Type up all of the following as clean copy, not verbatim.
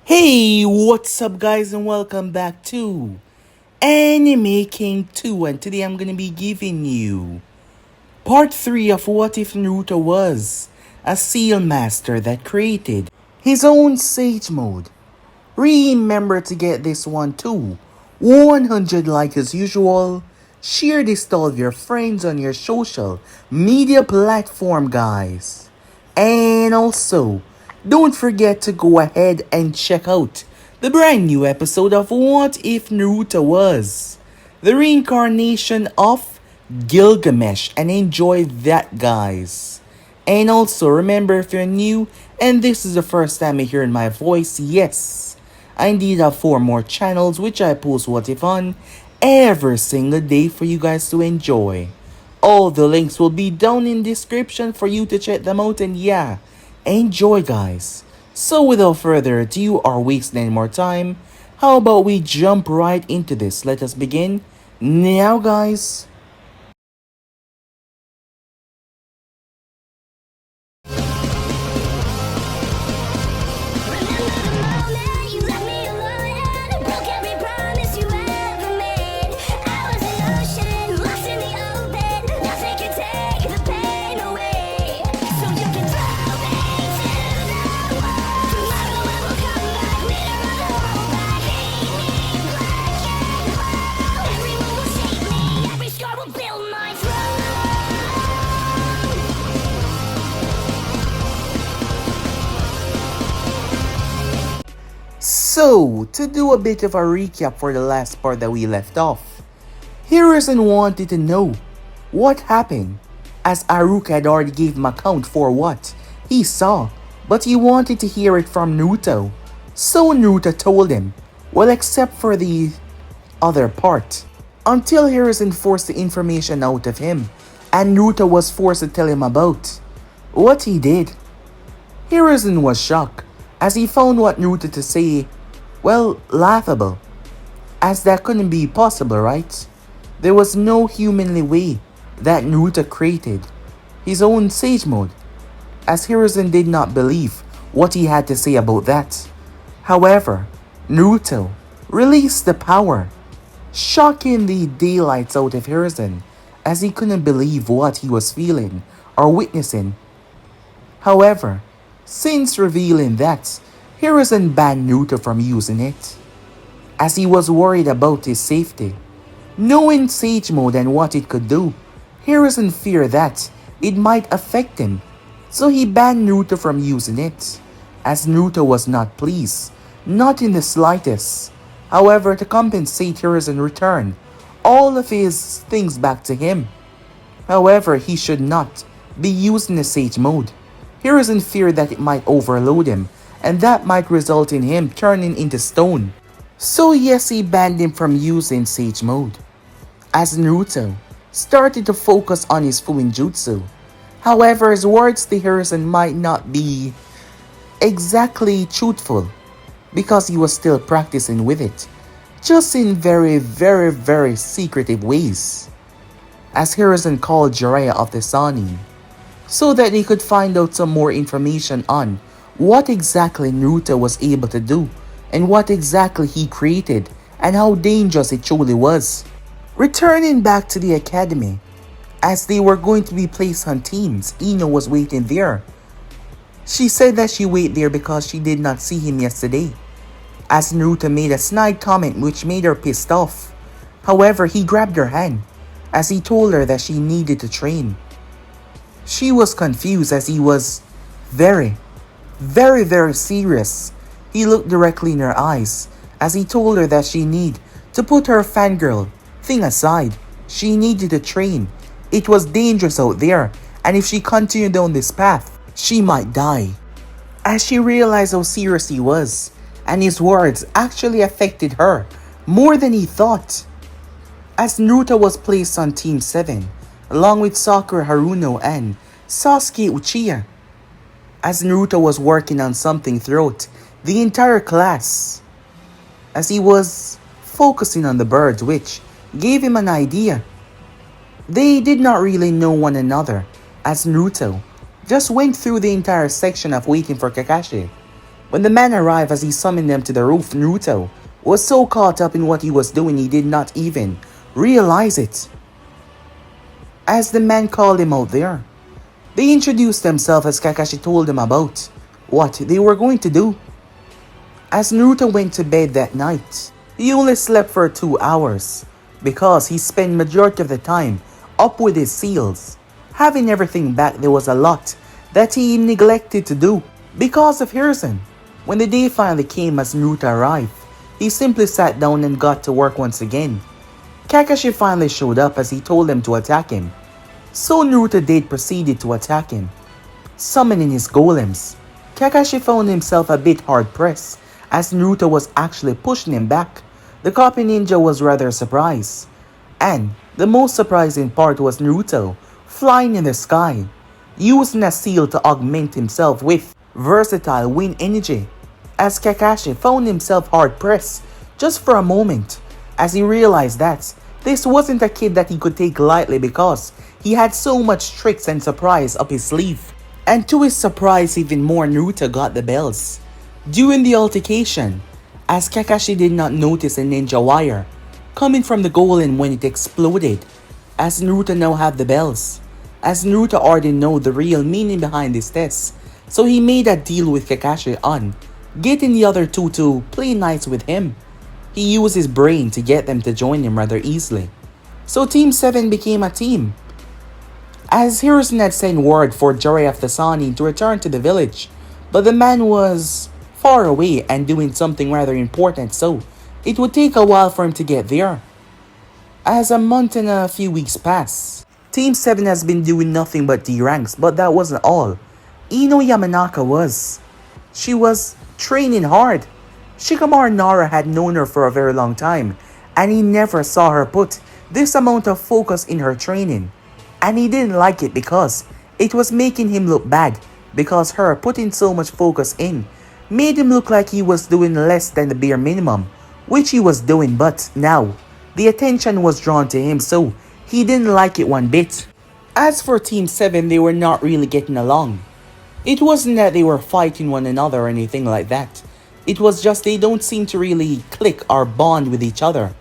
Hey, what's up guys and welcome back to Anime King 2, and today I'm gonna be giving you part 3 of what if Naruto was a seal master that created his own sage mode. Remember to get this one too. 100 like as usual. Share this to all of your friends on your social media platform, guys. And also, don't forget to go ahead and check out the brand new episode of What If Naruto Was the reincarnation of Gilgamesh, and enjoy that, guys. And also, remember, if you're new and this is the first time you're hearing my voice, yes, I indeed have 4 more channels which I post What If on every single day for you guys to enjoy. All the links will be down in description for you to check them out, and yeah, enjoy, guys. So without further ado or wasting any more time, how about we jump right into this? Let us begin now, guys. So, to do a bit of a recap for the last part that we left off, Hiruzen wanted to know what happened, as Aruka had already gave him account for what he saw, but he wanted to hear it from Naruto. So Naruto told him, well, except for the other part, until Hiruzen forced the information out of him, and Naruto was forced to tell him about what he did. Hiruzen was shocked, as he found what Naruto to say, well, laughable, as that couldn't be possible, right? There was no humanly way that Naruto created his own sage mode, as Hiruzen did not believe what he had to say about that. However, Naruto released the power, shocking the daylights out of Hiruzen, as he couldn't believe what he was feeling or witnessing. However, since revealing that, Hiruzen banned Naruto from using it, as he was worried about his safety. Knowing Sage Mode and what it could do, Hiruzen feared that it might affect him, so he banned Naruto from using it, as Naruto was not pleased, not in the slightest. However, to compensate, Hiruzen returned all of his things back to him. However, he should not be using the Sage Mode. Hiruzen feared that it might overload him, and that might result in him turning into stone. So yes, he banned him from using Sage Mode, as Naruto started to focus on his Fuinjutsu. However, his words to Hiruzen might not be exactly truthful, because he was still practicing with it, just in very secretive ways, as Hiruzen called Jiraiya of the Sanin, so that he could find out some more information on what exactly Naruto was able to do, and what exactly he created, and how dangerous it truly was. Returning back to the academy, as they were going to be placed on teams, Ino was waiting there. She said that she waited there because she did not see him yesterday, as Naruto made a snide comment which made her pissed off. However, he grabbed her hand, as he told her that she needed to train. She was confused, as he was very serious. He looked directly in her eyes, as he told her that she needed to put her fangirl thing aside. She needed to train. It was dangerous out there, and if she continued down this path, she might die. As she realized how serious he was, and his words actually affected her more than he thought. As Naruto was placed on Team 7, along with Sakura Haruno and Sasuke Uchiha, as Naruto was working on something throughout the entire class, as he was focusing on the birds, which gave him an idea. They did not really know one another, as Naruto just went through the entire section of waiting for Kakashi. When the man arrived as he summoned them to the roof, Naruto was so caught up in what he was doing he did not even realize it. As the man called him out there, they introduced themselves as Kakashi told them about what they were going to do. As Naruto went to bed that night, he only slept for 2 hours because he spent majority of the time up with his seals. Having everything back, there was a lot that he neglected to do because of Hiruzen. When the day finally came as Naruto arrived, he simply sat down and got to work once again. Kakashi finally showed up as he told them to attack him. So Naruto did proceeded to attack him. Summoning his golems, Kakashi found himself a bit hard pressed as Naruto was actually pushing him back. The copy ninja was rather surprised. And the most surprising part was Naruto flying in the sky, using a seal to augment himself with versatile wind energy. As Kakashi found himself hard pressed just for a moment as he realized that this wasn't a kid that he could take lightly because he had so much tricks and surprise up his sleeve. And to his surprise even more, Naruto got the bells. During the altercation, as Kakashi did not notice a ninja wire coming from the golem when it exploded, as Naruto now had the bells. As Naruto already know the real meaning behind this test, so he made a deal with Kakashi on getting the other two to play nice with him. He used his brain to get them to join him rather easily. So Team 7 became a team. As Hiruzen had sent word for Jiraiya the Sannin to return to the village, but the man was far away and doing something rather important, so it would take a while for him to get there. As a month and a few weeks pass, Team 7 has been doing nothing but D ranks, but that wasn't all. Ino Yamanaka was. She was training hard. Shikamaru Nara had known her for a very long time, and he never saw her put this amount of focus in her training. And he didn't like it because it was making him look bad, because her putting so much focus in made him look like he was doing less than the bare minimum, which he was doing, but now the attention was drawn to him, so he didn't like it one bit. As for Team 7, they were not really getting along. It wasn't that they were fighting one another or anything like that. It was just they don't seem to really click or bond with each other.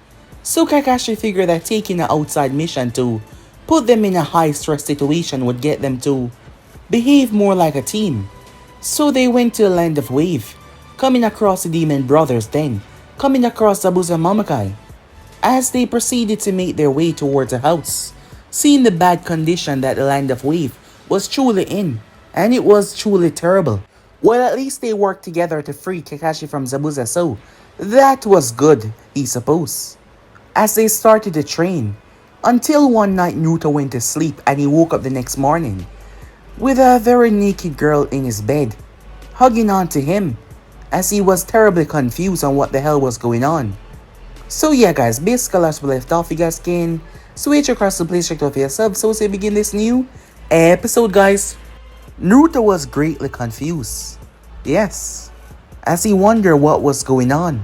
So Kakashi figured that taking an outside mission to put them in a high stress situation would get them to behave more like a team. So they went to the land of Wave, coming across the Demon Brothers, then coming across Zabuza Mamakai. As they proceeded to make their way towards a house, seeing the bad condition that the land of Wave was truly in, and it was truly terrible. Well, at least they worked together to free Kakashi from Zabuza, so that was good, he supposed. As they started to train, until one night Naruto went to sleep and he woke up the next morning with a very naked girl in his bed, hugging on to him, as he was terribly confused on what the hell was going on. So yeah guys, basically as we left off, you guys can switch across the place, check out your sub, so as we begin this new episode guys. Naruto was greatly confused, yes, as he wondered what was going on.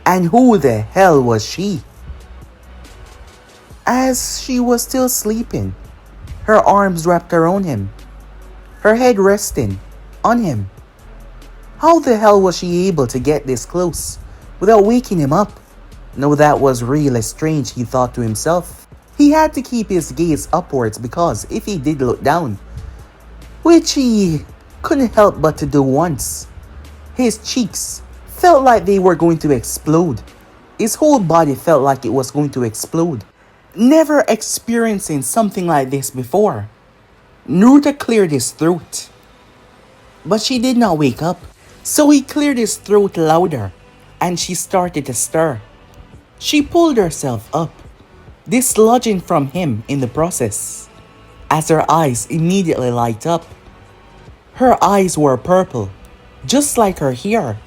And who the hell was she? As she was still sleeping, her arms wrapped around him, her head resting on him. How the hell was she able to get this close without waking him up? No, that was really strange, he thought to himself. He had to keep his gaze upwards because if he did look down, which he couldn't help but to do once, his cheeks felt like they were going to explode. His whole body felt like it was going to explode. Never experiencing something like this before, Naruto cleared his throat. But she did not wake up, so he cleared his throat louder, and she started to stir. She pulled herself up, dislodging from him in the process, as her eyes immediately light up. Her eyes were purple, just like her hair.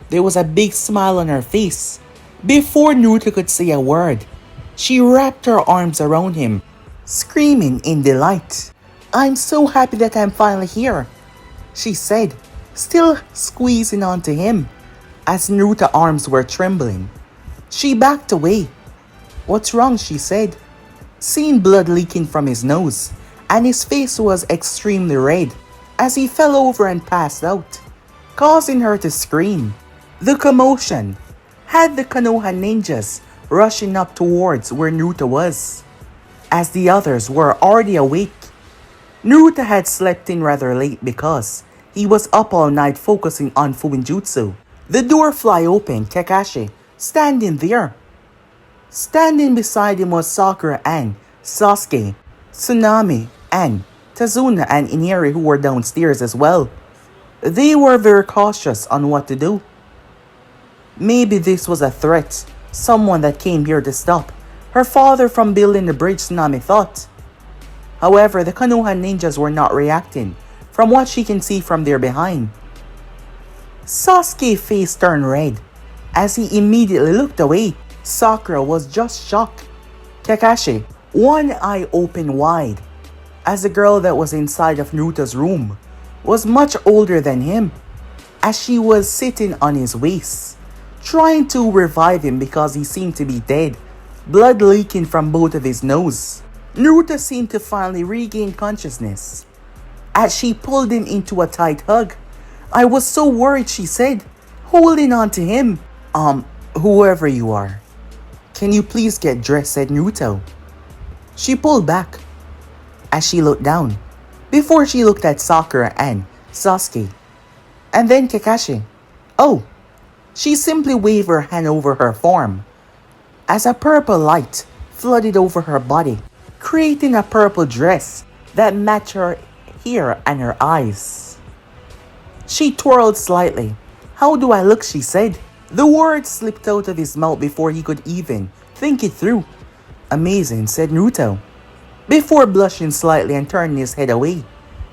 There was a big smile on her face. Before Naruto could say a word, she wrapped her arms around him, screaming in delight. "I'm so happy that I'm finally here," she said, still squeezing onto him, as Naruto's arms were trembling. She backed away. "What's wrong?" she said, seeing blood leaking from his nose, and his face was extremely red as he fell over and passed out. causing her to scream. The commotion had the Konoha ninjas rushing up towards where Naruto was, as the others were already awake. Naruto had slept in rather late because he was up all night focusing on Fuinjutsu. The door fly open, Kakashi standing there. Standing beside him was Sakura and Sasuke, Tsunami and Tazuna and Inari, who were downstairs as well. They were very cautious on what to do. Maybe this was a threat, someone that came here to stop her father from building the bridge, Tsunami thought. However, the Konoha ninjas were not reacting, from what she can see from their behind. Sasuke's face turned red as he immediately looked away. Sakura was just shocked. Kakashi, one eye open wide, as the girl that was inside of Naruto's room was much older than him, as she was sitting on his waist, trying to revive him because he seemed to be dead, blood leaking from both of his nose. Naruto seemed to finally regain consciousness, as she pulled him into a tight hug. I was so worried, she said, holding on to him. Whoever you are, can you please get dressed, said Naruto. She pulled back as she looked down, before she looked at Sakura and Sasuke, and then Kakashi. Oh, she simply waved her hand over her form, as a purple light flooded over her body, creating a purple dress that matched her hair and her eyes. She twirled slightly. How do I look, she said. The words slipped out of his mouth before he could even think it through. Amazing, said Naruto, before blushing slightly and turning his head away,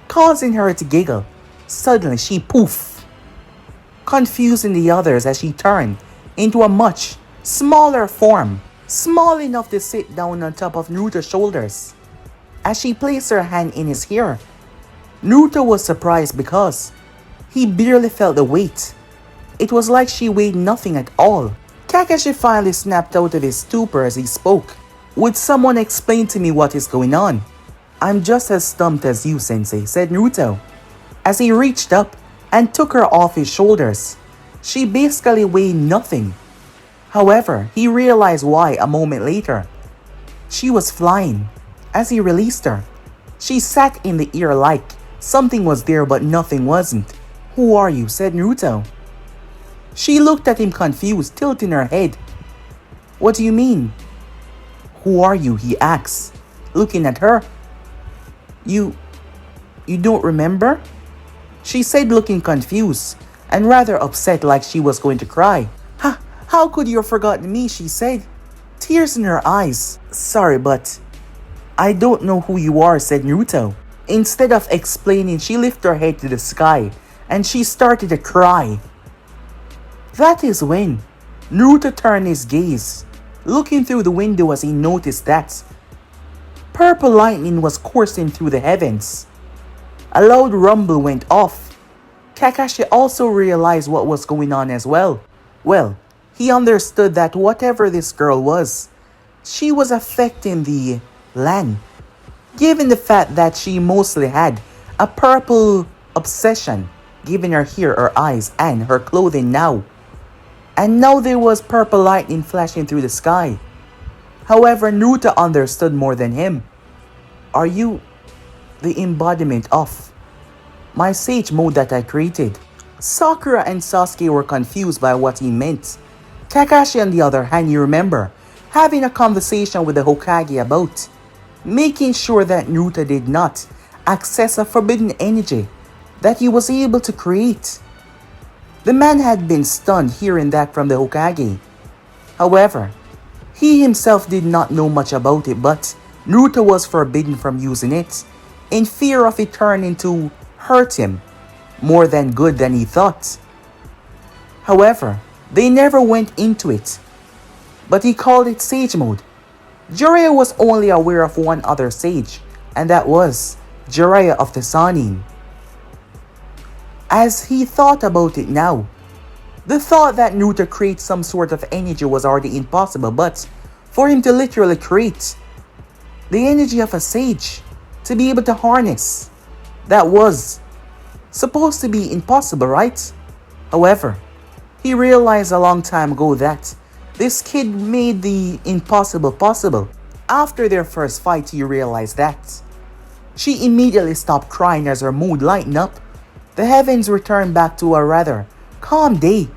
causing her to giggle. Suddenly she poof, confusing the others as she turned into a much smaller form, small enough to sit down on top of Naruto's shoulders. As she placed her hand in his hair, Naruto was surprised because he barely felt the weight. It was like she weighed nothing at all. Kakashi finally snapped out of his stupor as he spoke. Would someone explain to me what is going on? I'm just as stumped as you, Sensei, said Naruto, as he reached up and took her off his shoulders. She basically weighed nothing. However, he realized why a moment later. She was flying. As he released her, she sat in the air like something was there but nothing wasn't. Who are you? Said Naruto. She looked at him confused, tilting her head. What do you mean? Who are you? He asked, looking at her. You don't remember? She said, looking confused and rather upset, like she was going to cry. How could you have forgotten me? She said, tears in her eyes. Sorry, but I don't know who you are, said Naruto. Instead of explaining, she lifted her head to the sky and she started to cry. That is when Naruto turned his gaze, looking through the window as he noticed that purple lightning was coursing through the heavens. A loud rumble went off. Kakashi also realized what was going on as well. Well, he understood that whatever this girl was, she was affecting the land, given the fact that she mostly had a purple obsession, given her hair, her eyes, and her clothing now. And now there was purple lightning flashing through the sky. However, Naruto understood more than him. Are you the embodiment of my sage mode that I created? Sakura and Sasuke were confused by what he meant. Kakashi, on the other hand, you remember, having a conversation with the Hokage about making sure that Naruto did not access a forbidden energy that he was able to create. The man had been stunned hearing that from the Hokage. However, he himself did not know much about it, but Naruto was forbidden from using it, in fear of it turning to hurt him more than good than he thought. However, they never went into it, but he called it Sage Mode. Jiraiya was only aware of one other sage, and that was Jiraiya of the Sannin. As he thought about it now, the thought that Naruto create some sort of energy was already impossible, but for him to literally create the energy of a sage, to be able to harness, that was supposed to be impossible, right? However, he realized a long time ago that this kid made the impossible possible. After their first fight, he realized that. She immediately stopped crying as her mood lightened up. The heavens returned back to a rather calm day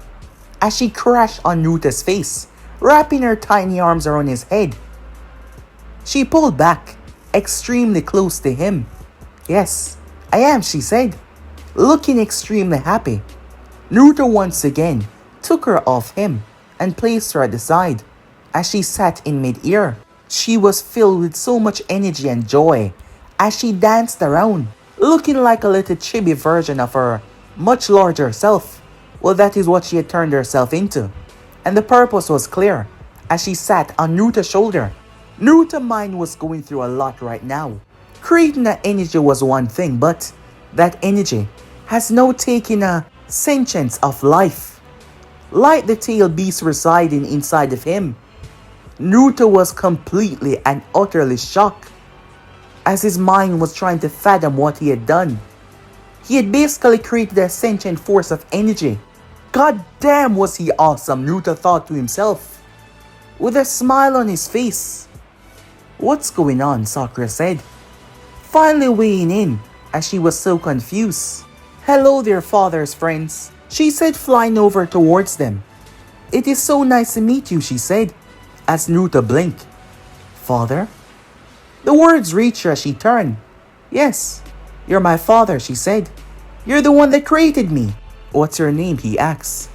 as she crashed on Nuta's face, wrapping her tiny arms around his head. She pulled back, extremely close to him. "Yes, I am," she said, looking extremely happy. Naruto once again took her off him and placed her at the side. As she sat in mid-air, she was filled with so much energy and joy as she danced around, looking like a little chibi version of her much larger self. Well, that is what she had turned herself into. And the purpose was clear as she sat on Naruto's shoulder. Naruto's mind was going through a lot right now. Creating that energy was one thing, but that energy has now taken a sentience of life. Like the tail beast residing inside of him, Naruto was completely and utterly shocked as his mind was trying to fathom what he had done. He had basically created a sentient force of energy. God damn, was he awesome, Naruto thought to himself, with a smile on his face. "What's going on?" Sakura said, finally weighing in as she was so confused. "Hello there, father's friends," she said, flying over towards them. "It is so nice to meet you," she said, as Naruto blinked. "Father?" The words reached her as she turned. "Yes, you're my father," she said. "You're the one that created me." "What's your name?" he asked.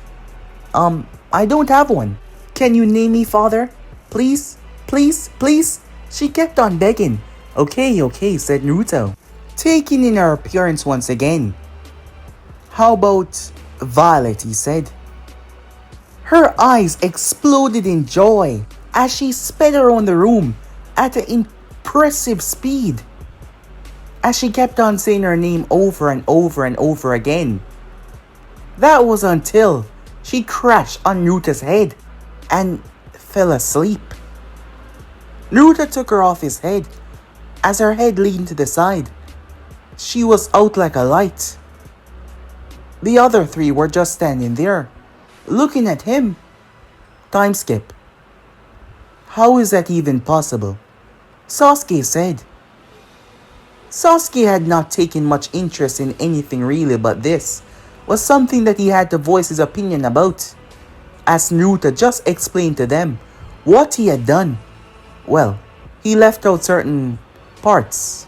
I don't have one." "Can you name me, father? Please, please, please?" She kept on begging. Okay, said Naruto, taking in her appearance once again. "How about Violet?" he said. Her eyes exploded in joy as she sped around the room at an impressive speed, as she kept on saying her name over and over and over again. That was until she crashed on Naruto's head and fell asleep. Naruto took her off his head as her head leaned to the side. She was out like a light. The other three were just standing there, looking at him. Time skip. "How is that even possible?" Sasuke said. Sasuke had not taken much interest in anything really, but this was something that he had to voice his opinion about, as Naruto just explained to them what he had done. Well, he left out certain parts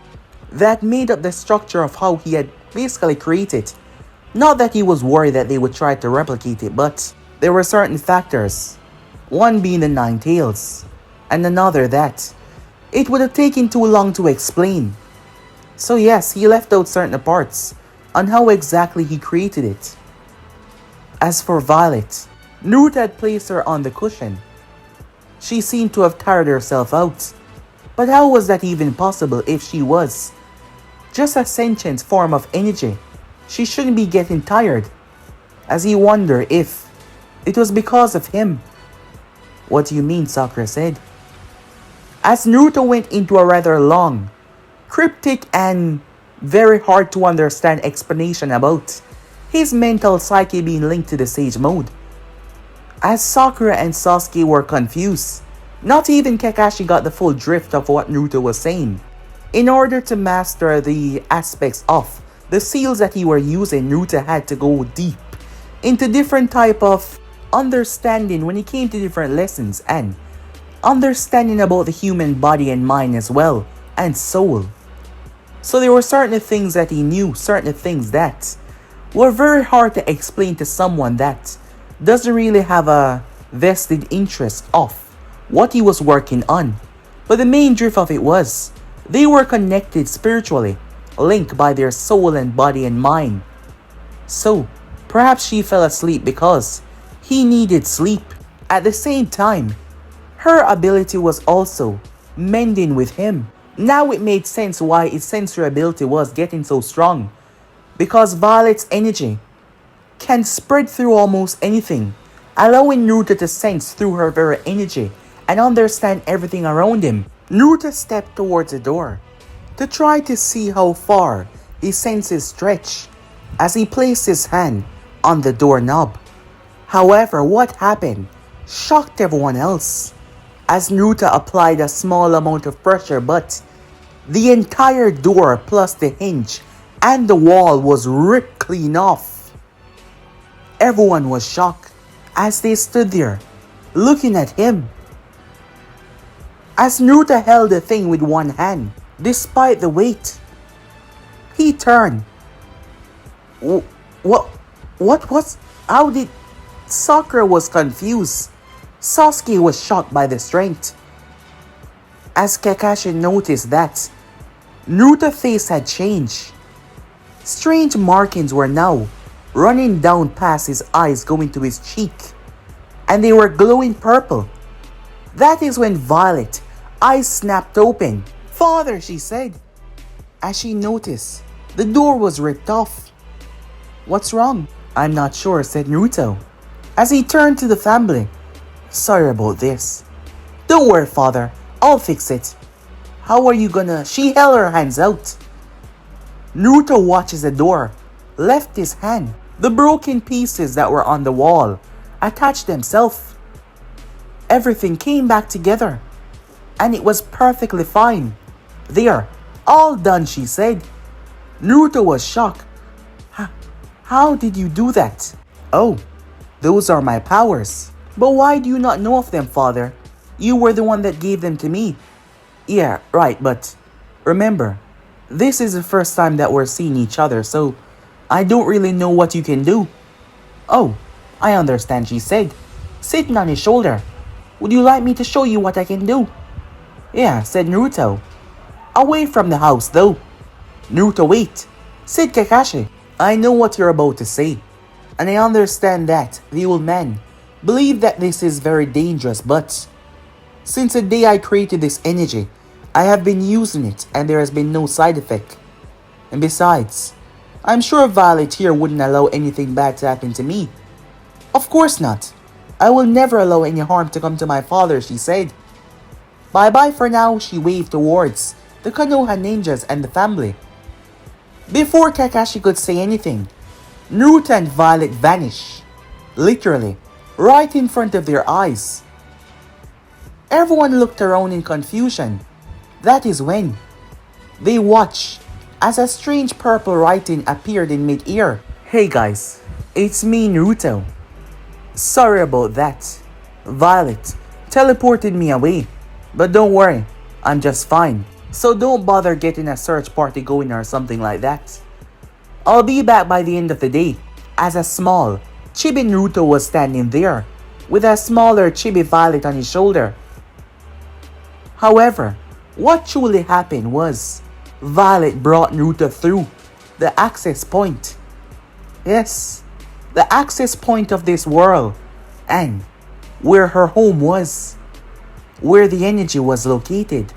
that made up the structure of how he had basically created. Not that he was worried that they would try to replicate it, but there were certain factors. One being the 9 tails, and another that it would have taken too long to explain. So yes, he left out certain parts on how exactly he created it. As for Violet, Naruto had placed her on the cushion. She seemed to have tired herself out. But how was that even possible if she was just a sentient form of energy? She shouldn't be getting tired. As he wondered if it was because of him. "What do you mean?" Sakura said. As Naruto went into a rather long, cryptic and very hard to understand explanation about his mental psyche being linked to the Sage Mode. As Sakura and Sasuke were confused, not even Kakashi got the full drift of what Naruto was saying. In order to master the aspects of the seals that he were using, Naruto had to go deep into different type of understanding when it came to different lessons and understanding about the human body and mind as well, and soul. So there were certain things that he knew, certain things that were very hard to explain to someone that doesn't really have a vested interest of what he was working on. But the main drift of it was they were connected spiritually, linked by their soul and body and mind. So perhaps she fell asleep because he needed sleep. At the same time, her ability was also mending with him. Now it made sense why its sensory ability was getting so strong, because Violet's energy can spread through almost anything, allowing Naruto to sense through her very energy and understand everything around him. Naruto stepped towards the door to try to see how far his senses stretched as he placed his hand on the doorknob. However, what happened shocked everyone else, as Naruto applied a small amount of pressure, but the entire door plus the hinge and the wall was ripped clean off. Everyone was shocked as they stood there, looking at him. As Naruto held the thing with one hand, despite the weight, he turned. What was... How did... Sakura was confused. Sasuke was shocked by the strength. As Kakashi noticed that, Naruto's face had changed. Strange markings were now running down past his eyes going to his cheek, and they were glowing purple. That is when Violet's eyes snapped open. "Father," she said, as she noticed the door was ripped off. "What's wrong?" "I'm not sure," said Naruto, as he turned to the family. "Sorry about this." "Don't worry, father. I'll fix it." "How are you gonna..." She held her hands out. Naruto watches the door, left his hand. The broken pieces that were on the wall attached themselves. Everything came back together, and it was perfectly fine. "There, all done," she said. Naruto was shocked. How did you do that?" "Oh, those are my powers." "But why do you not know of them, father? You were the one that gave them to me." "Yeah, right, but remember, this is the first time that we're seeing each other, so I don't really know what you can do." "Oh, I understand," she said, sitting on his shoulder. "Would you like me to show you what I can do?" "Yeah," said Naruto. "Away from the house, though." "Naruto, wait," said Kakashi. "I know what you're about to say, and I understand that the old man believed that this is very dangerous, but since the day I created this energy, I have been using it and there has been no side effect. And besides, I'm sure Violet here wouldn't allow anything bad to happen to me." "Of course not. I will never allow any harm to come to my father," she said. "Bye-bye for now," she waved towards the Konoha ninjas and the family. Before Kakashi could say anything, Naruto and Violet vanished, literally, right in front of their eyes. Everyone looked around in confusion. That is when they watched as a strange purple writing appeared in mid-air. "Hey guys, it's me, Naruto. Sorry about that. Violet teleported me away, but don't worry, I'm just fine. So don't bother getting a search party going or something like that. I'll be back by the end of the day." As a small, chibi Naruto was standing there, with a smaller chibi Violet on his shoulder. However, what truly happened was, Violet brought Naruto through the access point. Yes, the access point of this world, and where her home was, where the energy was located.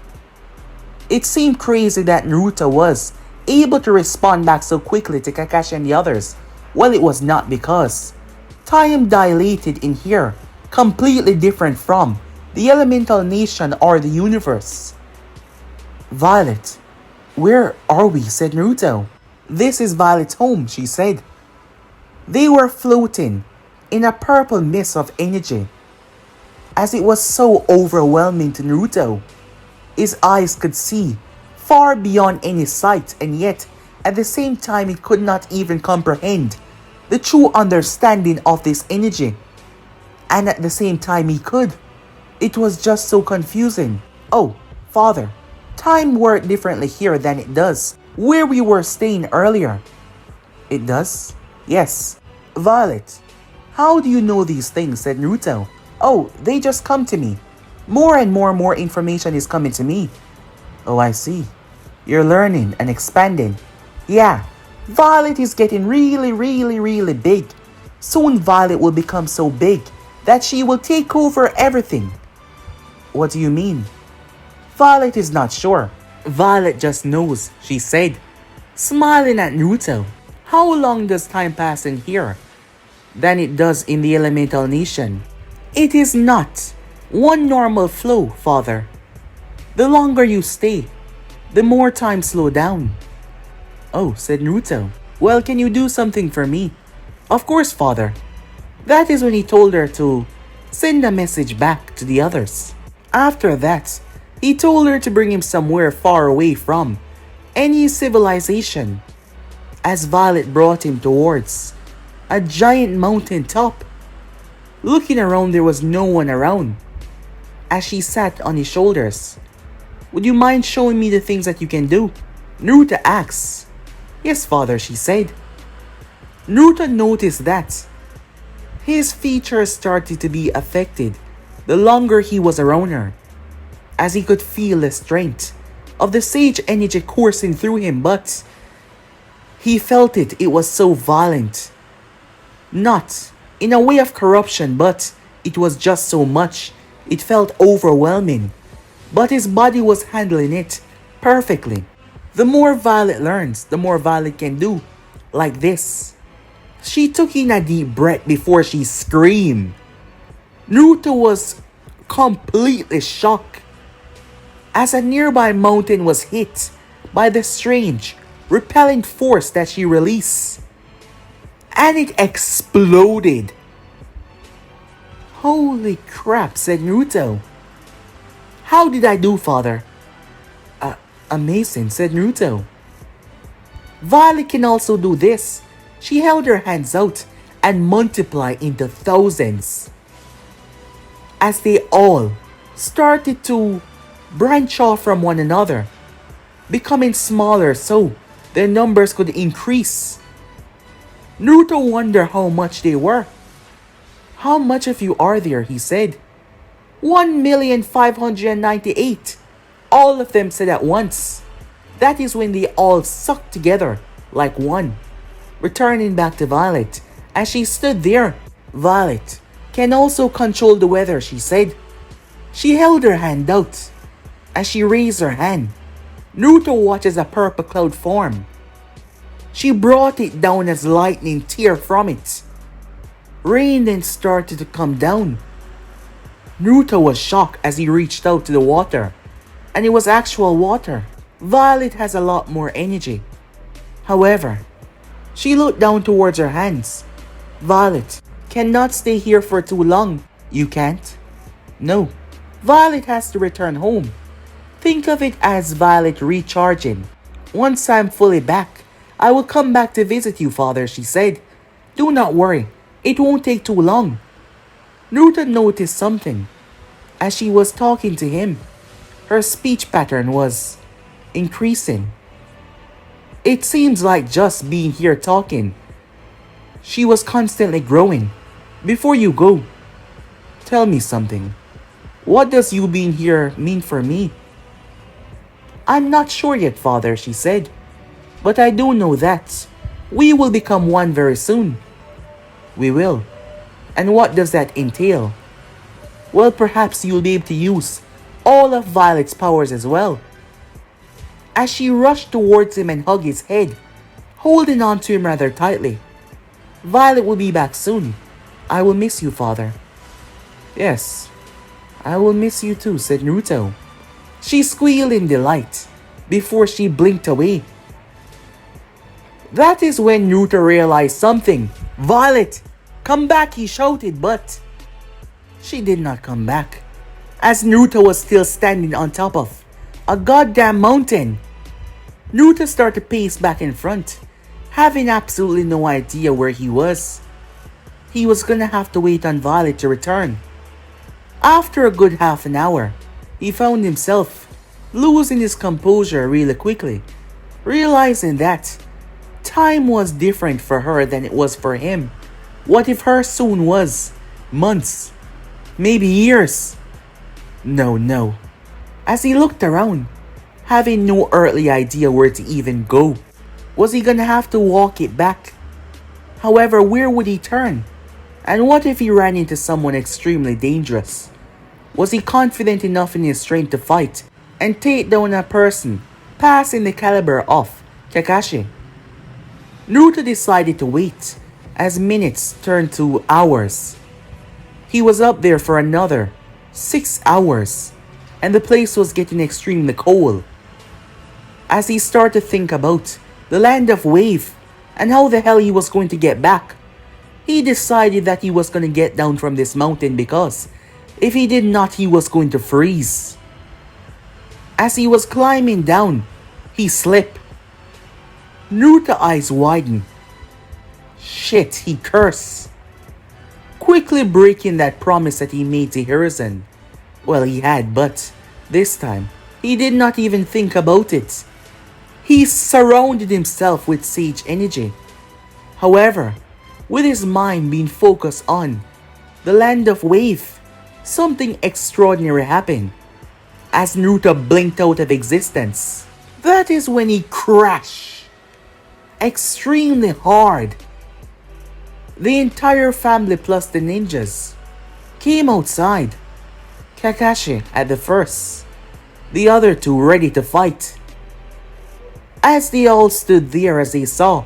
It seemed crazy that Naruto was able to respond back so quickly to Kakashi and the others. Well, it was not, because time dilated in here, completely different from the elemental nation or the universe. "Violet, where are we?" said Naruto. "This is Violet's home," she said. They were floating in a purple mist of energy, as it was so overwhelming to Naruto. His eyes could see far beyond any sight, and yet at the same time he could not even comprehend the true understanding of this energy. And at the same time he could. It was just so confusing. "Oh, father, time worked differently here than it does where we were staying earlier." "It does?" "Yes." "Violet, how do you know these things?" said Naruto. "Oh, they just come to me. More and more information is coming to me." "Oh, I see. You're learning and expanding." "Yeah, Violet is getting really big. Soon Violet will become so big that she will take over everything." "What do you mean?" Violet is not sure. "Violet just knows," she said, smiling at Naruto. "How long does time pass in here than it does in the elemental nation? It is not one normal flow, father. The longer you stay, the more time slow down." "Oh," said Naruto. "Well, can you do something for me?" Of course, father. That is when he told her to send a message back to the others. After that, he told her to bring him somewhere far away from any civilization, as Violet brought him towards a giant mountain top. Looking around, there was no one around. As she sat on his shoulders, "Would you mind showing me the things that you can do?" Naruto asks. "Yes, father," she said. Naruto noticed that his features started to be affected the longer he was around her, as he could feel the strength of the sage energy coursing through him, but he felt it was so violent. Not in a way of corruption, but it was just so much. It felt overwhelming, but his body was handling it perfectly. The more Violet learns, the more Violet can do. Like this. She took in a deep breath before she screamed. Naruto was completely shocked as a nearby mountain was hit by the strange, repelling force that she released. And it exploded. "Holy crap," said Naruto. "How did I do, father?" Amazing," said Naruto. "Violet can also do this." She held her hands out and multiplied into thousands, as they all started to branch off from one another, becoming smaller so their numbers could increase. Naruto wondered how much they were. "How much of you are there?" he said. 1,598,000. All of them said at once. That is when they all sucked together like one. Returning back to Violet, as she stood there, "Violet can also control the weather," she said. She held her hand out. As she raised her hand, Naruto watches a purple cloud form. She brought it down as lightning tear from it. Rain then started to come down. Naruto was shocked as he reached out to the water, and it was actual water. Violet has a lot more energy. However, she looked down towards her hands. "Violet cannot stay here for too long." "You can't?" "No. Violet has to return home. Think of it as Violet recharging. Once I'm fully back, I will come back to visit you, father," she said. "Do not worry. It won't take too long." Naruto noticed something. As she was talking to him, her speech pattern was increasing. It seems like just being here talking. She was constantly growing. "Before you go, tell me something. What does you being here mean for me?" "I'm not sure yet, father," she said. "But I do know that we will become one very soon." "We will. And what does that entail?" "Well, perhaps you'll be able to use all of Violet's powers as well." As she rushed towards him and hugged his head, holding on to him rather tightly. "Violet will be back soon. I will miss you, father." "Yes, I will miss you too," said Naruto. She squealed in delight before she blinked away. That is when Naruto realized something. "Violet, come back," he shouted, but she did not come back, as Naruto was still standing on top of a goddamn mountain. Naruto started to pace back in front, having absolutely no idea where he was. He was gonna have to wait on Violet to return. After a good half an hour, he found himself losing his composure really quickly, realizing that time was different for her than it was for him. What if her soon was months, maybe years? No. As he looked around, having no earthly idea where to even go, was he gonna have to walk it back? However, where would he turn? And what if he ran into someone extremely dangerous? Was he confident enough in his strength to fight and take down a person passing the caliber of Kakashi? Naruto decided to wait as minutes turned to hours. He was up there for another 6 hours, and the place was getting extremely cold. As he started to think about the land of wave and how the hell he was going to get back, He decided that he was gonna get down from this mountain because if he did not, he was going to freeze. As he was climbing down, he slipped. Naruto's eyes widened. Shit, he cursed, quickly breaking that promise that he made to Hiruzen. Well, he had, but this time, he did not even think about it. He surrounded himself with sage energy. However, with his mind being focused on the land of Wave, something extraordinary happened. As Naruto blinked out of existence, that is when he crashed extremely hard. The entire family plus the ninjas came outside. Kakashi at the first, the other two ready to fight. As they all stood there, as they saw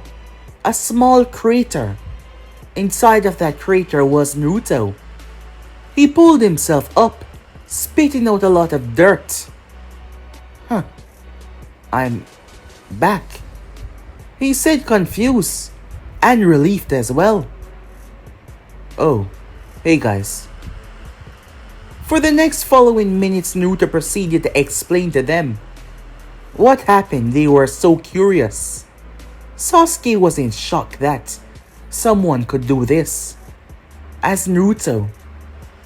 a small crater. Inside of that crater was Naruto. He pulled himself up, spitting out a lot of dirt. I'm back, he said, confused and relieved as well. Oh, hey guys. For the next following minutes, Naruto proceeded to explain to them what happened. They were so curious. Sasuke was in shock that someone could do this, as Naruto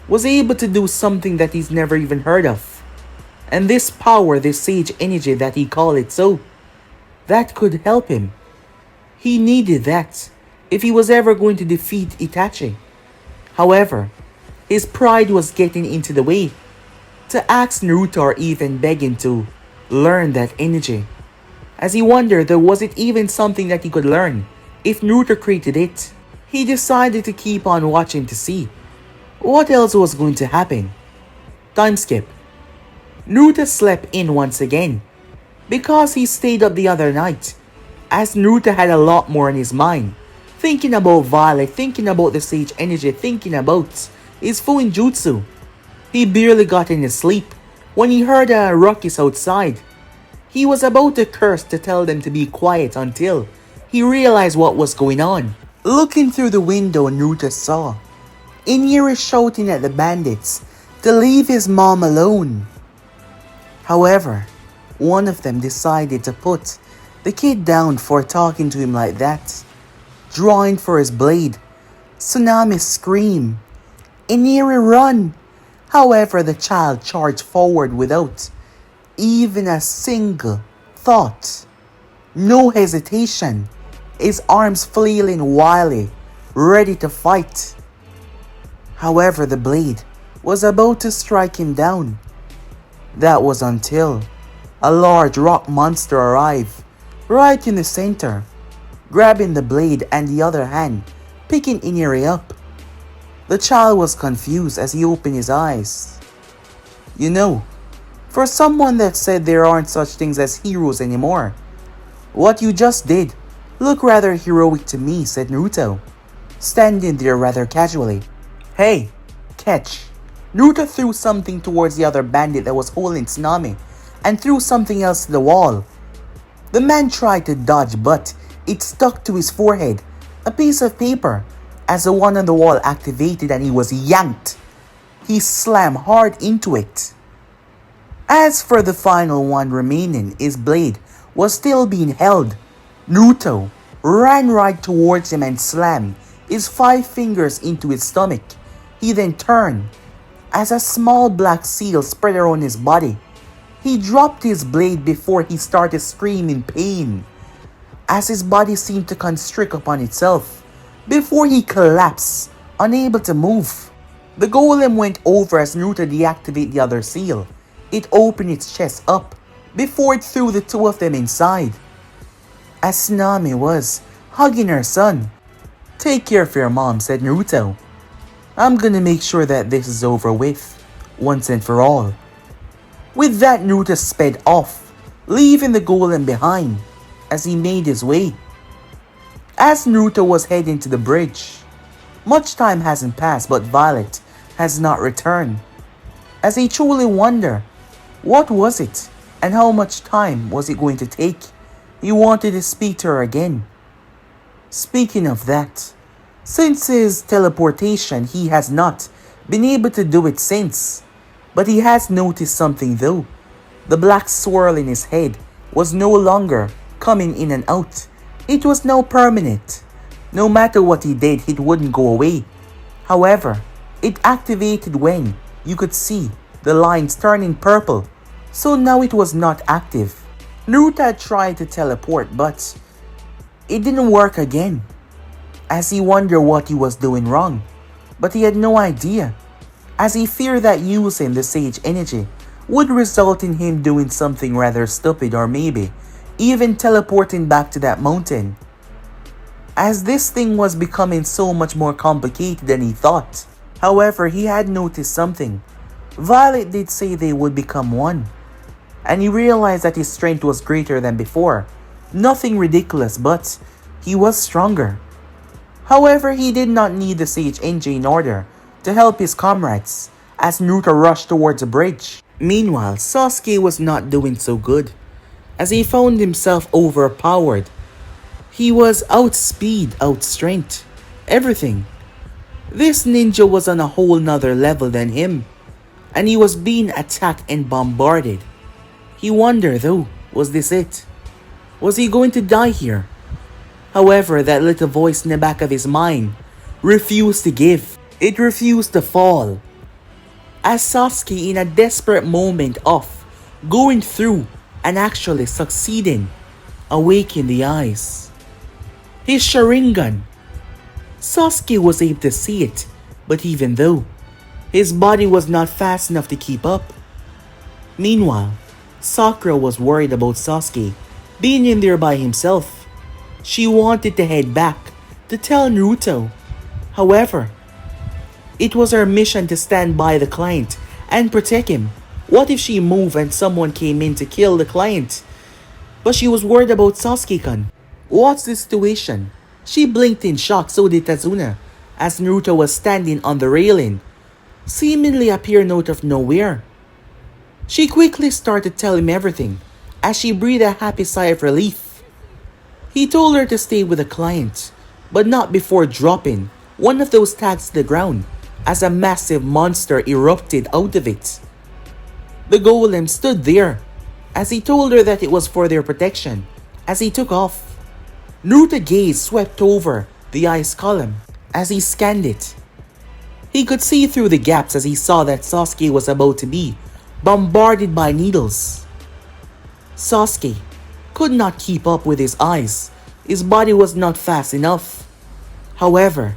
was able to do something that he's never even heard of. And this power, this sage energy that he called it, so that could help him. He needed that if he was ever going to defeat Itachi. However, his pride was getting into the way to ask Naruto or even beg him to learn that energy. As he wondered, was it even something that he could learn if Naruto created it? He decided to keep on watching to see what else was going to happen. Time skip. Naruto slept in once again because he stayed up the other night, as Naruto had a lot more in his mind, thinking about Violet, thinking about the sage energy, thinking about his Fuinjutsu. He barely got any sleep when he heard a ruckus outside. He was about to curse to tell them to be quiet until he realized what was going on. Looking through the window, Naruto saw Inieri shouting at the bandits to leave his mom alone. However, one of them decided to put the kid down for talking to him like that. Drawing for his blade, Tsunami screamed, "Inieri, run!" However, the child charged forward without even a single thought. No hesitation, his arms flailing wildly, ready to fight. However, the blade was about to strike him down. That was until a large rock monster arrived right in the center, grabbing the blade and the other hand, picking Inieri up. The child was confused as he opened his eyes. You know, for someone that said there aren't such things as heroes anymore, what you just did looked rather heroic to me, said Naruto, standing there rather casually. Hey, catch. Naruto threw something towards the other bandit that was holding Tsunami and threw something else to the wall. The man tried to dodge, but it stuck to his forehead, a piece of paper, as the one on the wall activated and he was yanked. He slammed hard into it. As for the final one remaining, his blade was still being held. Naruto ran right towards him and slammed his 5 fingers into his stomach. He then turned as a small black seal spread around his body. He dropped his blade before he started screaming pain, as his body seemed to constrict upon itself before he collapsed, unable to move. The golem went over as Naruto deactivated the other seal. It opened its chest up before it threw the two of them inside. As Tsunami was hugging her son. Take care of your mom, said Naruto. I'm gonna make sure that this is over with, once and for all. With that, Naruto sped off, leaving the golem behind as he made his way. As Naruto was heading to the bridge, much time hasn't passed, but Violet has not returned. As he truly wondered, what was it and how much time was it going to take? He wanted to speak to her again. Speaking of that, Since his teleportation, he has not been able to do it since. But he has noticed something though. The black swirl in his head was no longer coming in and out. It was now permanent. No matter what he did, it wouldn't go away. However, it activated when you could see the lines turning purple. So now it was not active. Naruto tried to teleport, but it didn't work again. As he wondered what he was doing wrong, but he had no idea, as he feared that using the sage energy would result in him doing something rather stupid, or maybe even teleporting back to that mountain. As this thing was becoming so much more complicated than he thought. However, he had noticed something. Violet did say they would become one, and he realized that his strength was greater than before. Nothing ridiculous, but he was stronger. However, he did not need the sage energy in order to help his comrades as Naruto rushed towards the bridge. Meanwhile, Sasuke was not doing so good, as he found himself overpowered. He was outspeed, outstrength, everything. This ninja was on a whole nother level than him, and he was being attacked and bombarded. He wondered though, was this it? Was he going to die here? However, that little voice in the back of his mind refused to give. It refused to fall. As Sasuke, in a desperate moment of going through and actually succeeding, awakened the eyes. His Sharingan. Sasuke was able to see it, but even though, his body was not fast enough to keep up. Meanwhile, Sakura was worried about Sasuke being in there by himself. She wanted to head back to tell Naruto. However, it was her mission to stand by the client and protect him. What if she moved and someone came in to kill the client? But she was worried about Sasuke-kun. What's the situation? She blinked in shock, so did Tazuna, as Naruto was standing on the railing, seemingly appearing out of nowhere. She quickly started to tell him everything, as she breathed a happy sigh of relief. He told her to stay with the client, but not before dropping one of those tags to the ground, as a massive monster erupted out of it. The golem stood there, as he told her that it was for their protection, as he took off. Naruto's gaze swept over the ice column as he scanned it. He could see through the gaps as he saw that Sasuke was about to be bombarded by needles. Sasuke could not keep up with his eyes. His body was not fast enough. However,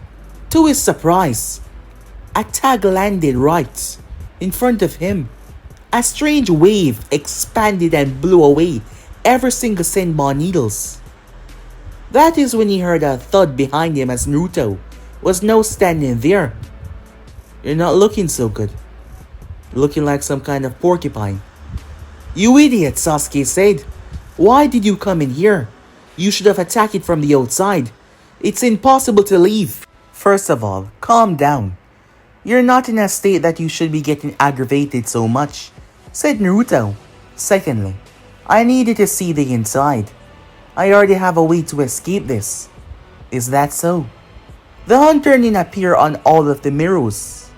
to his surprise, a tag landed right in front of him. A strange wave expanded and blew away every single Senbon needles. That is when he heard a thud behind him as Naruto was now standing there. "You're not looking so good. Looking like some kind of porcupine." "You idiot," Sasuke said. "Why did you come in here? You should have attacked it from the outside. It's impossible to leave." "First of all, calm down. You're not in a state that you should be getting aggravated so much," said Naruto. "Secondly, I needed to see the inside. I already have a way to escape this." "Is that so?" The hunter didn't appear on all of the mirrors.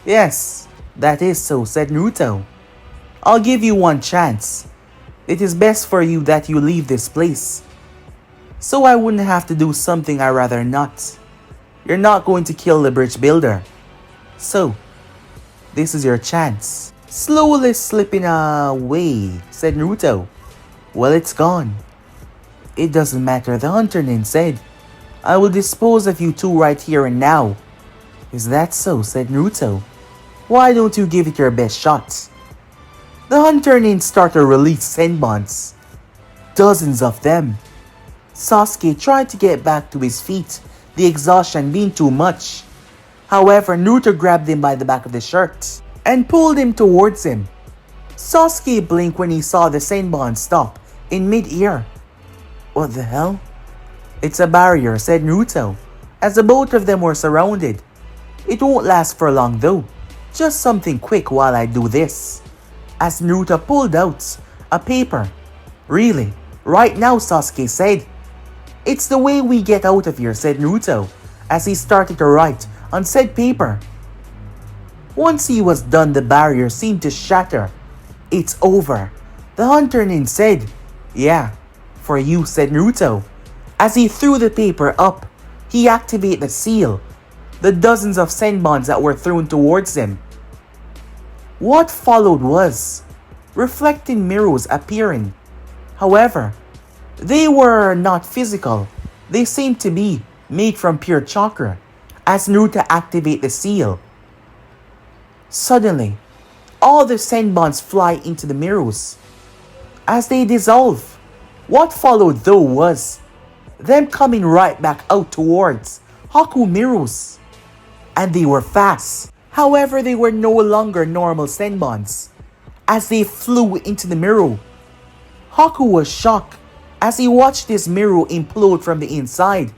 "Yes, that is so," said Naruto. "I'll give you one chance. It is best for you that you leave this place, so I wouldn't have to do something I'd rather not. You're not going to kill the bridge builder. So, this is your chance." "Slowly slipping away," said Naruto. "Well, it's gone." "It doesn't matter," the hunter nin said. "I will dispose of you two right here and now." "Is that so?" said Naruto. "Why don't you give it your best shot?" The hunter nin started to release Senbons. Dozens of them. Sasuke tried to get back to his feet, the exhaustion being too much. However, Naruto grabbed him by the back of the shirt and pulled him towards him. Sasuke blinked when he saw the Senbon stop in mid-air. "What the hell?" "It's a barrier," said Naruto, as the both of them were surrounded. "It won't last for long though. Just something quick while I do this." As Naruto pulled out a paper. "Really? Right now," Sasuke said. "It's the way we get out of here," said Naruto, as he started to write on said paper. Once he was done, the barrier seemed to shatter. "It's over," the hunter nin said. "Yeah, for you," said Naruto. As he threw the paper up, he activated the seal, the dozens of senbons that were thrown towards him. What followed was reflecting mirrors appearing. However, they were not physical. They seemed to be made from pure chakra. As Naruto activated the seal, suddenly, all the senbons fly into the mirrors. As they dissolve, what followed though was them coming right back out towards Haku mirrors. And they were fast. However, they were no longer normal senbons. As they flew into the mirror, Haku was shocked as he watched this mirror implode from the inside.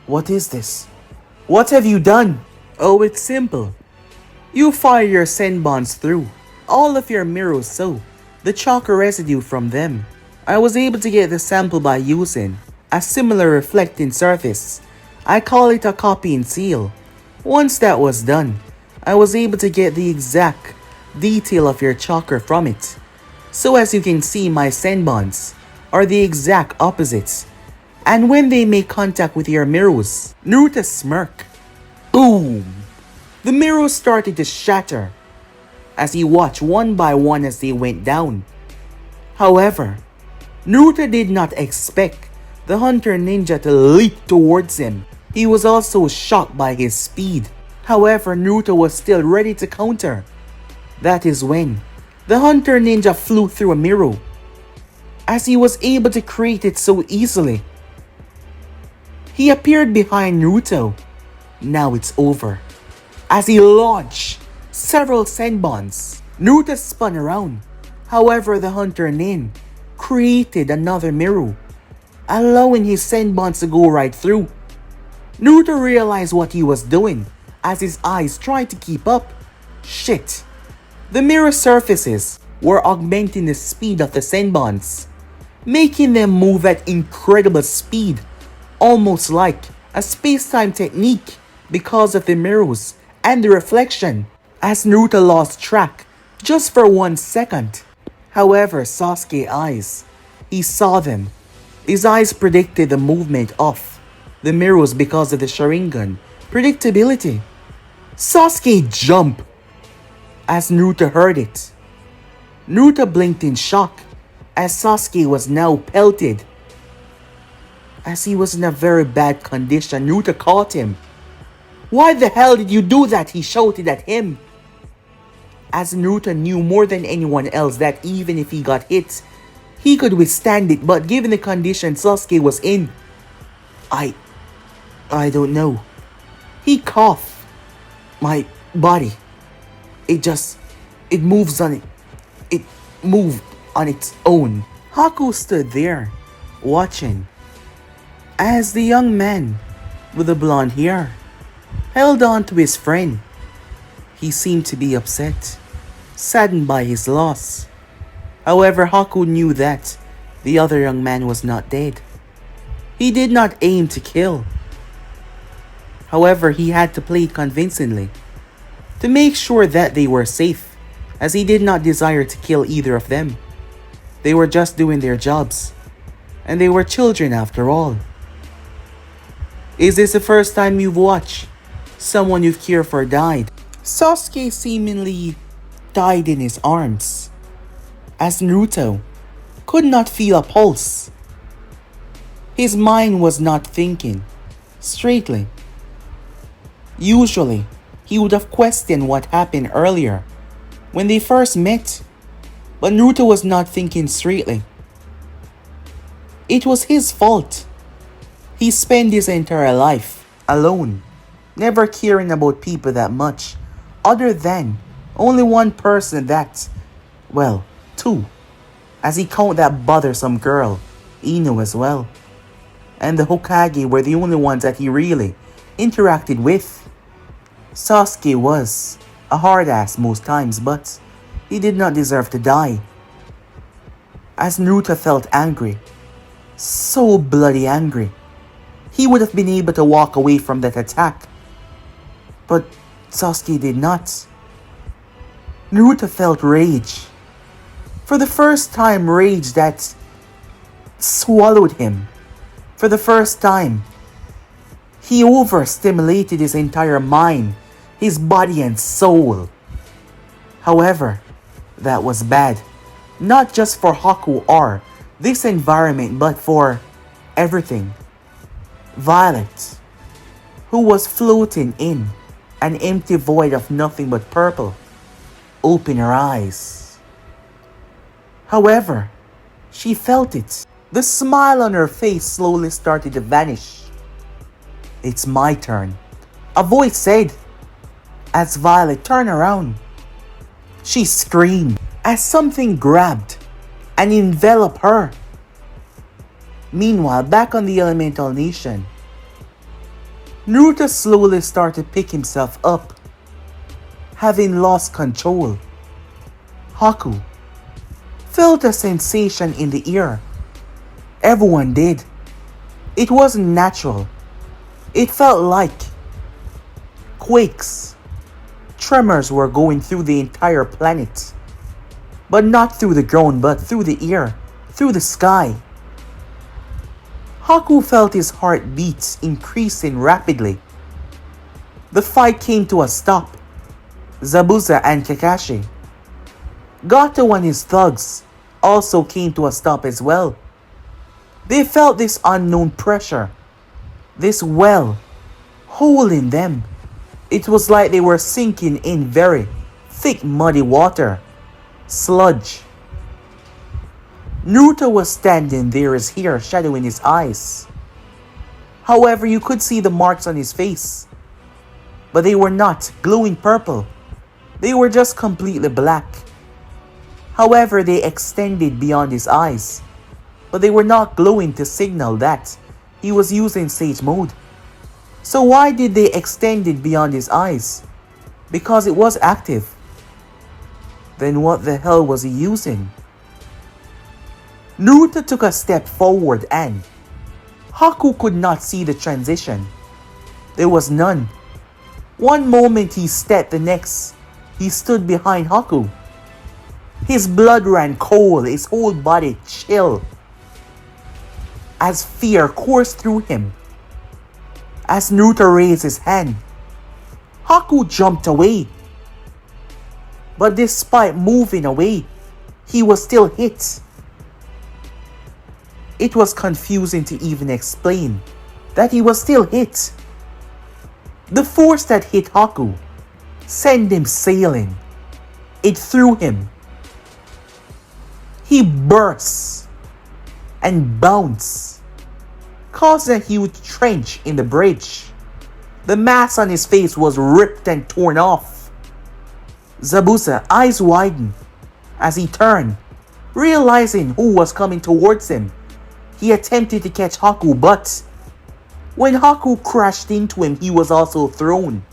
"What is this? What have you done?" "Oh, it's simple. You fire your senbons through all of your mirrors, so the chakra residue from them. I was able to get the sample by using a similar reflecting surface. I call it a copying seal. Once that was done, I was able to get the exact detail of your chakra from it. So as you can see, my senbons are the exact opposites. And when they make contact with your mirrors," Naruto smirked. Boom! The mirrors started to shatter as he watched one by one as they went down. However, Naruto did not expect the hunter ninja to leap towards him. He was also shocked by his speed. However, Naruto was still ready to counter. That is when the hunter ninja flew through a mirror, as he was able to create it so easily. He appeared behind Naruto. Now it's over. As he launched several senbons, Naruto spun around. However, the hunter nin created another mirror, allowing his senbons to go right through. Naruto realized what he was doing as his eyes tried to keep up. Shit. The mirror surfaces were augmenting the speed of the senbons, making them move at incredible speed, almost like a space-time technique because of the mirrors and the reflection. As Naruto lost track just for 1 second. However, Sasuke's eyes, he saw them. His eyes predicted the movement of the mirrors because of the Sharingan predictability. Sasuke jumped as Naruto heard it. Naruto blinked in shock as Sasuke was now pelted. As he was in a very bad condition, Naruto caught him. "Why the hell did you do that?" he shouted at him. As Naruto knew more than anyone else that even if he got hit, he could withstand it, but given the condition Sasuke was in, I don't know. He coughed. "My body, it moves on it. It moved on its own." Haku stood there, watching, as the young man with the blonde hair held on to his friend. He seemed to be upset, saddened by his loss. However, Haku knew that the other young man was not dead. He did not aim to kill. However, he had to play it convincingly to make sure that they were safe, as he did not desire to kill either of them. They were just doing their jobs, and they were children after all. "Is this the first time you've watched someone you've cared for died?" Sasuke seemingly died in his arms, as Naruto could not feel a pulse. His mind was not thinking straightly. Usually, he would have questioned what happened earlier when they first met, but Naruto was not thinking straightly. It was his fault. He spent his entire life alone, never caring about people that much, other than only one person that, well, two, as he counted that bothersome girl, Ino as well. And the Hokage were the only ones that he really interacted with. Sasuke was a hard ass most times, but he did not deserve to die. As Naruto felt angry, so bloody angry, he would have been able to walk away from that attack. But Sasuke did not. Naruto felt rage. For the first time, rage that swallowed him. For the first time, he overstimulated his entire mind, his body and soul. However, that was bad. Not just for Haku or this environment, but for everything. Violet, who was floating in an empty void of nothing but purple, opened her eyes. However, she felt it. The smile on her face slowly started to vanish. It's my turn, a voice said. As Violet turned around, she screamed as something grabbed and enveloped her. Meanwhile, back on the Elemental Nation, Naruto slowly started to pick himself up, having lost control. Haku felt a sensation in the ear. Everyone did. It wasn't natural. It felt like quakes, tremors were going through the entire planet. But not through the ground, but through the ear, through the sky. Haku felt his heartbeats increasing rapidly. The fight came to a stop. Zabuza and Kakashi, Gato and his thugs, also came to a stop as well. They felt this unknown pressure, this well, hole in them. It was like they were sinking in very thick muddy water, sludge. Naruto was standing there, his hair shadowing his eyes. However, you could see the marks on his face, but they were not glowing purple. They were just completely black. However, they extended beyond his eyes, but they were not glowing to signal that he was using Sage Mode. So why did they extend it beyond his eyes? Because it was active. Then what the hell was he using? Naruto took a step forward and Haku could not see the transition. There was none. One moment he stepped, the next he stood behind Haku. His blood ran cold, his whole body chill, as fear coursed through him. As Naruto raised his hand, Haku jumped away. But despite moving away, he was still hit. It was confusing to even explain that he was still hit. The force that hit Haku sent him sailing. It threw him. He burst and bounced, causing a huge trench in the bridge. The mask on his face was ripped and torn off. Zabuza eyes widened as he turned, realizing who was coming towards him. He attempted to catch Haku, but when Haku crashed into him, he was also thrown.